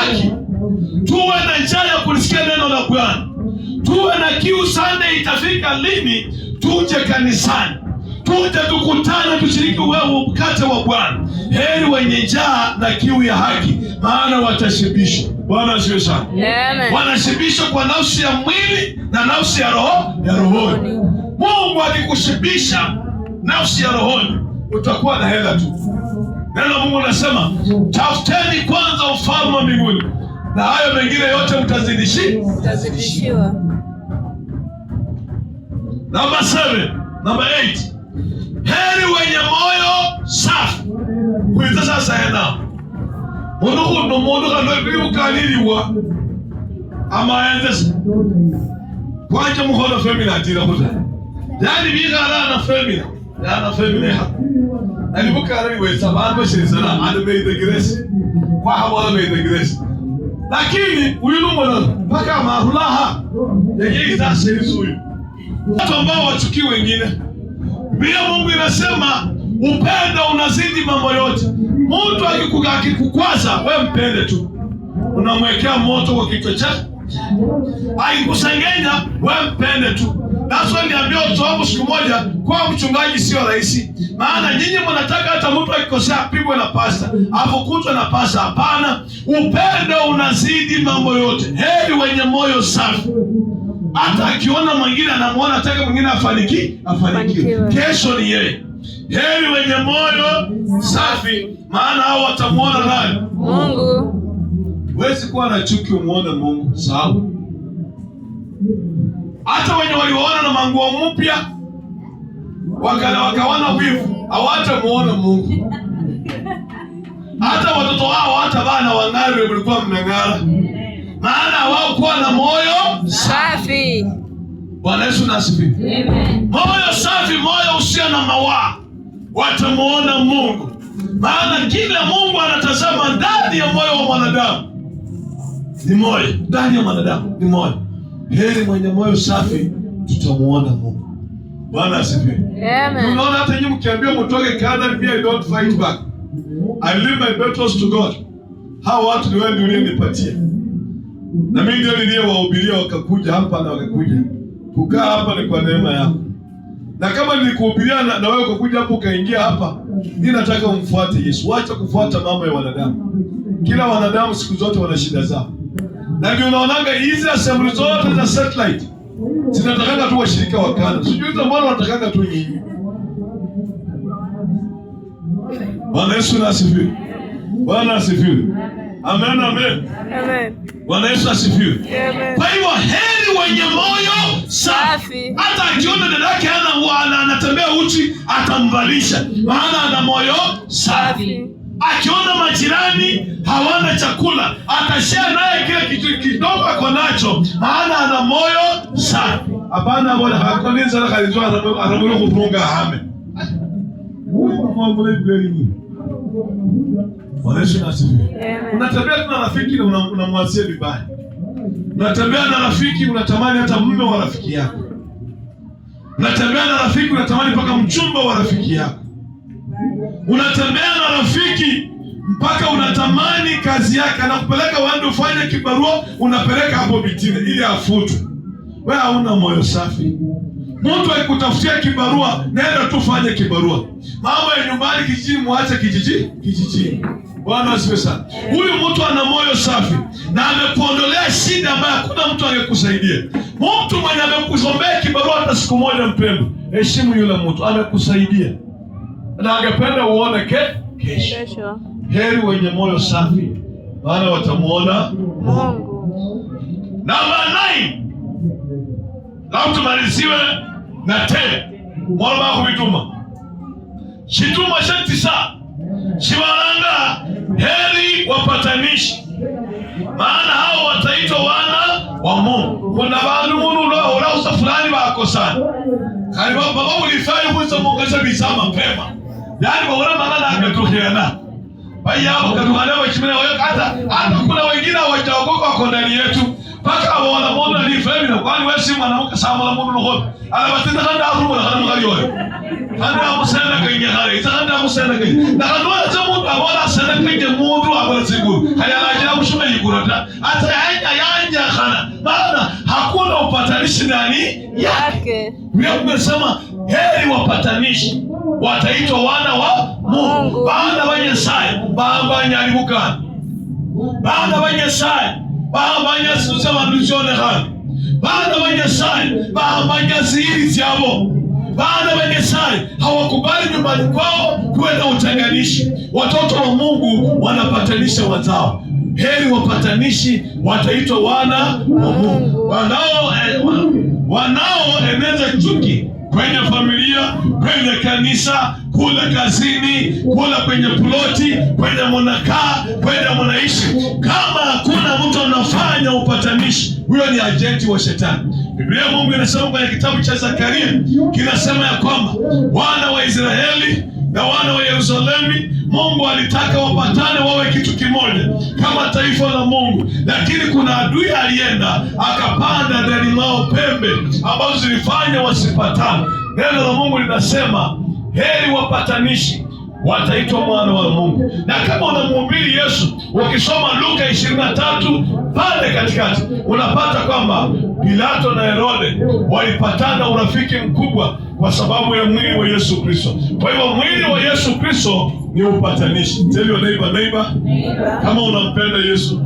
haki. Tuwe na njaa ya kulisikia neno la Bwana. Tuwe na kiu. Sunday itafika lini tuje kanisani, tuje tukutane, tushiriki wewe mkate wa Bwana. Heri wenye njaa na kiu ya haki, maana watashibishwa. Bwana asifiwe sana. Amen. Wanashibishwa kwa nafsi ya mwili na nafsi ya rohoni. Mungu akikushibisha nafsi ya rohoni, utakuwa na hela tu. Neno la Mungu nasema, tafuteni kwanza ufalme wa mbinguni na hayo mengine yote mtazidishiwa. Number 8. Heri wenye moyo safi. Kuita sasa yana. Mundu kandoe ukaniliwa. Ama endese. Kwaje muhono family atira kuza. Yani bigala na family. Na family hapa. Alibukara ni wesa bado shirisana and may the grace. Kwa hawa may the grace. Lakini uyulumo mpaka mahulaha. Yeye sasa hizo. Watu ambao wachukii wengine. Biblia Mungu inasema upendo unazidi mambo yote. Mtu akikukwaza, wewe mpende tu. Unamwekea moto kwa kichwa chake. Akikusengenya, wewe mpende tu. That's why niambia watu wangu siku moja, kwa mchungaji sio rahisi. Maana nyinyi mnataka hata mtu akikosea apigwe na pasta, afukuzwe na pasta. Hapana, upendo unazidi mambo yote. Heri wenye moyo safi. Hata akiona mwingine anamuona, ataka mwingine afanikiwe. Kesho ni yeye. Heri wenye moyo safi, maana hao watamuona nani? Mungu. Huwezi kuwa na chuki umuone Mungu, sawa? Hata wenye waliwaona na manguo mpya wakawana wivu, hawatamuona Mungu. Hata watoto wao hata bana wang'are mlikuwa mnang'ara, maana wao kuwa na moyo safi. Bwana Yesu nasifiwe. Amen. Moyo safi, moyo usio na mawaa, watamuona Mungu. Maana kila Mungu anatazama ndani ya moyo wa mwanadamu ni moyo. Ndani ya mwanadamu ni moyo. Heri mwenye moyo safi, tutamuona Mungu. Bwana asifiwe. Amen. Unaona hata nyinyi mkiambia mtoke Canaan, I don't fight back. I leave my battles to God. Hao watu ni wewe ndio uliyenipatia. Na mimi ndio niliyewahubiria wakakuja hapa na wakakuja. Kukaa hapa ni kwa neema yako. Na kama nilikuhubiria na wewe ukakuja hapo ukaingia hapa, mimi nataka umfuate Yesu. Acha kufuata mambo ya wanadamu. Kila wanadamu siku zote wana shida zao. Na ndio unaonanga hizi assembly zote za satellite zinatakanga tu washirika wa Canaan. Sijui hizo mbona wanatakanga tu nyinyi. Bwana Yesu asifiwe. Bwana asifiwe. Amen, amen. Amen. Bwana Yesu asifiwe. Amen. Kwa hivyo heri wenye moyo safi. Hata akiona dada yake anatembea uchi atamvalisha, maana ana moyo safi. Akiona majirani hawana chakula, atashare naye kile kitu kidogo ako nacho, maana ana moyo safi. Hapana bwana, hakuna sana kalizwa anamwona kutunga hame. Bwana Yesu asifiwe. Unatembea na rafiki na unamwasia vibaya. Unatembea na rafiki unatamani hata mume wa rafiki yako. Unatembea na rafiki unatamani mpaka mchumba wa rafiki yako. Unatembea na rafiki mpaka unatamani kazi yake, anakupeleka waende ufanye kibarua, unapeleka hapo bitini ili afutwe. Wewe hauna moyo safi. Mtu akikutafutia kibarua, nenda tu fanye kibarua. Mambo ya nyumbani kijijini muache kijijini. Bwana asifiwe sana. Huyu mtu ana moyo safi na amekuondolea shida ambayo hakuna mtu angekusaidia. Mtu mwenye amekusombea kibarua hata siku moja, mpendo, heshimu yule mtu, amekusaidia. Na angependa uone kesho. Heri wenye moyo safi, maana watamuona Mungu. Namba 9. Lao tumaliziwe na 10. Mwamba kuituma. Shituma shati saa. Shimalanga heri wapatanishi, maana hao wataitwa wana wa Mungu. Kuna bandu munu ula usafurani bakosana. Kali baba ulifai kuza mongeza bizama mapema. Yani baona maana akatokeana. Baya hapo katuhana wachimena wao hata kuna wengine hawajaokoka wako ndani yetu. Paka wana mona ni family kwani wewe si mwanamke sama la mundu loho. Alabatenda kanda arumu na kanda mgali wao. Kanda musana kwenye hali. Kanda musana kwenye. Na kanda zamu abona sana kwenye mundu abona siguru. Haya aje ushume yikura. hata yanja kana, maana hakuna upatanishi ndani yake. Biblia inasema heri wapatanishi wataitwa wana wa Mungu. Bana banyasaye bambanyalibukana, bana banyasaye bambanyasuza banduzone kana, bana banyasaye bambanyaziri zyabo, bana banyasaye hawakubali nyumbani kwao kwenda utenganishi. Watoto wa Mungu wanapatanisha wazao. Heri wapatanishi wataitwa wana wa Mungu. Wanaoeneza chuki kwenye familia, kwenye kanisa, kula kazini, kula kwenye ploti, kwenye munakaa, kwenye munaishi. Kama hakuna mtu anafanya upatanishi, huyo ni ajenti wa shetani. Biblia Mungu inasema kwenye kitabu cha Zakaria, kinasema ya kwamba wana wa Israeli na wana wa Yerusalemu, Mungu alitaka wapatane wawe kitu kimoja kama taifa la Mungu, lakini kuna adui alienda akapanda ndani mwao pembe ambazo zilifanya wasipatane. Neno la Mungu linasema heri wapatanishi wataitwa mwana wa Mungu. Na kama unamhubiri Yesu, ukisoma Luka 23 pale katikati unapata kwamba Pilato na Herode walipatana urafiki mkubwa kwa sababu ya mwili wa Yesu Kristo. Kwa hivyo mwili wa Yesu Kristo ni upatanishi. Tell your neighbor, kama unampenda Yesu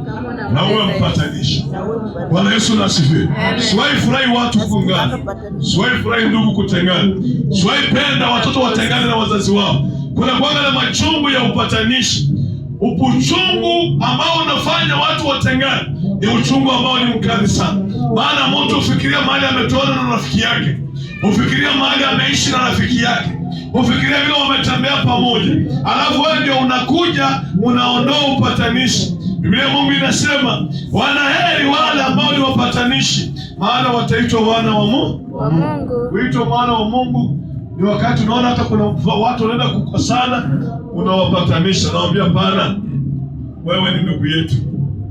na uwe mpatanishi. Bwana Yesu nasifiwe. Siwahi furahi watu kungana, siwahi furahi ndugu kutengana, siwahi penda watoto watengane na wazazi wao. Kuna kwanga na machungu ya upatanishi. Uchungu ambao unafanya watu watengane ni uchungu ambao ni mkali sana. Maana mtu ufikiria mahali ametoana na rafiki yake, ufikiria mahali ameishi na rafiki yake, ufikiria vile wametembea pamoja, alafu wewe ndio unakuja unaondoa upatanishi. Biblia Mungu inasema wanaheri wale ambao ni wapatanishi, maana wataitwa wana wa Mungu. Kuitwa mwana wa Mungu ni wakati unaona hata kuna watu wanaenda kukosana, unawapatanisha. Naambia pana, wewe ni ndugu yetu,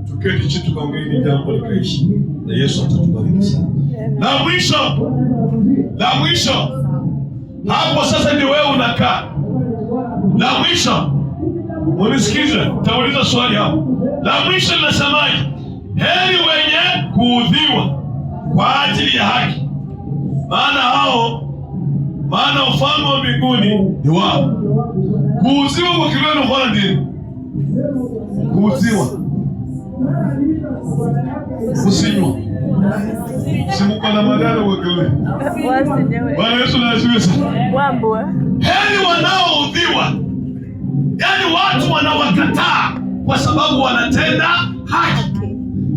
tuketi chini tukaongee ni jambo likaishi, na Yesu atatubariki sana. La mwisho hapo sasa ni wewe unakaa. La mwisho, unisikize, tauliza swali hapo. La mwisho linasemaje? Heri wenye kuudhiwa kwa ajili ya haki, maana ufalme wa mbinguni ni wao. Kuuziwa kwa kileno kwa nini? Kuuziwa, kusinywa, simuko na madara kwa kileno. Bwana Yesu na asifiwe sana. Heri wanaoudhiwa, yani watu wanawakataa kwa sababu wanatenda haki.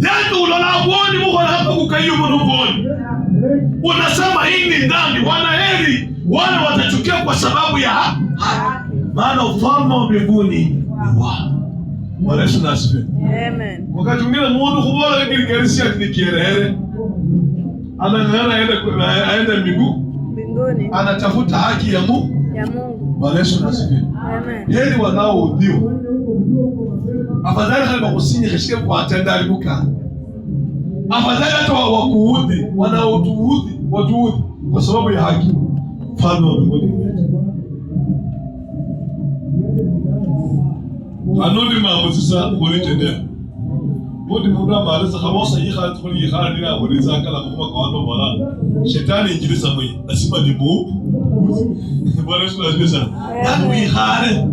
Yani ulolabuoni Mungu hapa kukaiyo mwanuboni, unasema hii ni dhambi. Wanaheri wale watachukia kwa sababu ya haki, maana ufalme wa mbinguni ni wao. Bwana Yesu asifiwe. Amen. Wakati mwingine Mungu kubora kile kiasi ni kiherehere, anang'ana aende mbinguni, anatafuta haki ya Mungu. Bwana Yesu asifiwe. Amen. Heri wanaoudhiwa. Afadhali kama kusinye kishike kwa atenda alibuka. Afadhali hata wakuudhi, wanaotuudhi, watuudhi kwa sababu ya haki. Ufalme wa mbinguni. Kanuni maamuzi sasa ulitendea. Bodi muda maana khamosa yikha tukuli yikha nila uliza kala kwa kwando bora. Shetani injilisa mwe. Lazima ni mu. Bwana Yesu asifiwe. Nani yikhare?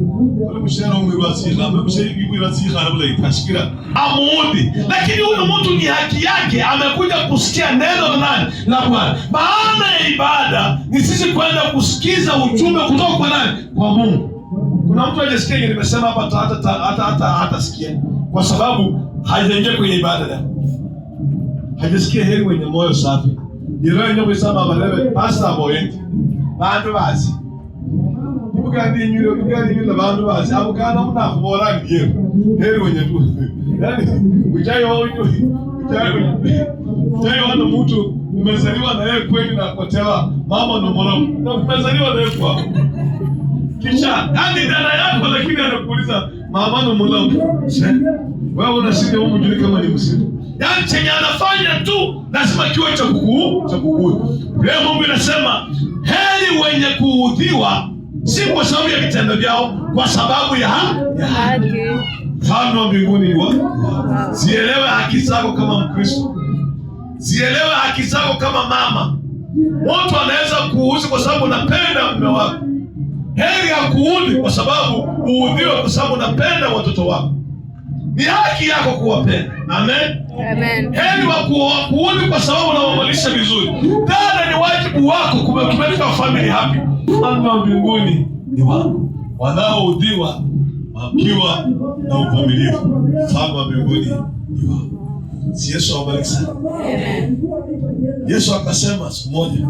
Wale mshahara umewasi kama mshahara ibirasi yikhare bila itashikira. Amuudhi. Lakini huyo mtu ni haki yake, amekuja kusikia neno la nani? La Bwana. Maana ya ibada ni sisi kwenda kusikiza ujumbe kutoka kwa nani? Kwa Mungu. Kuna mtu hajasikia nimesema hapa hata sikia kwa sababu hajaingia kwenye ibada leo. Hajasikia heri wenye moyo safi. Ndio ndio kusema balebe pasta boyenti. Bantu bazi. Ibugandi nyuro bugandi nyuro bantu bazi. Abukana muna kubora ngiye. Heri wenye tu. Yaani ujayo wana mtu umezaliwa na yeye kweli na kotewa mama ndo mwanangu. Na umezaliwa na yeye kwa kisha hadi dada yako lakini anakuuliza mama ndo mwanangu. Wewe unashinda huko mjini kama ni msiba. Yaani chenye anafanya tu lazima kiwe cha kukuudhi. Leo Mungu inasema heri wenye kuudhiwa, si kwa sababu ya vitendo vyao, kwa sababu ya haki. Ufalme wa mbinguni ni wao. Sielewe haki. haki zako kama Mkristo. Zielewe haki zako kama mama. Mtu anaweza kuudhi kwa sababu unapenda mume wako. Heri akuudhi kwa sababu uudhiwe kwa sababu unapenda watoto wako. Ni haki yako kuwapenda. Amen. Amen. Heri wakuudhi kwa sababu unawawalisha vizuri. Dada, ni wajibu wako kumeka family happy. Ufalme wa mbinguni ni wako. Wanaoudhiwa wakiwa na uvumilivu, ufalme wa mbinguni ni wako. Si Yesu awabariki sana. Amen. Yesu akasema siku moja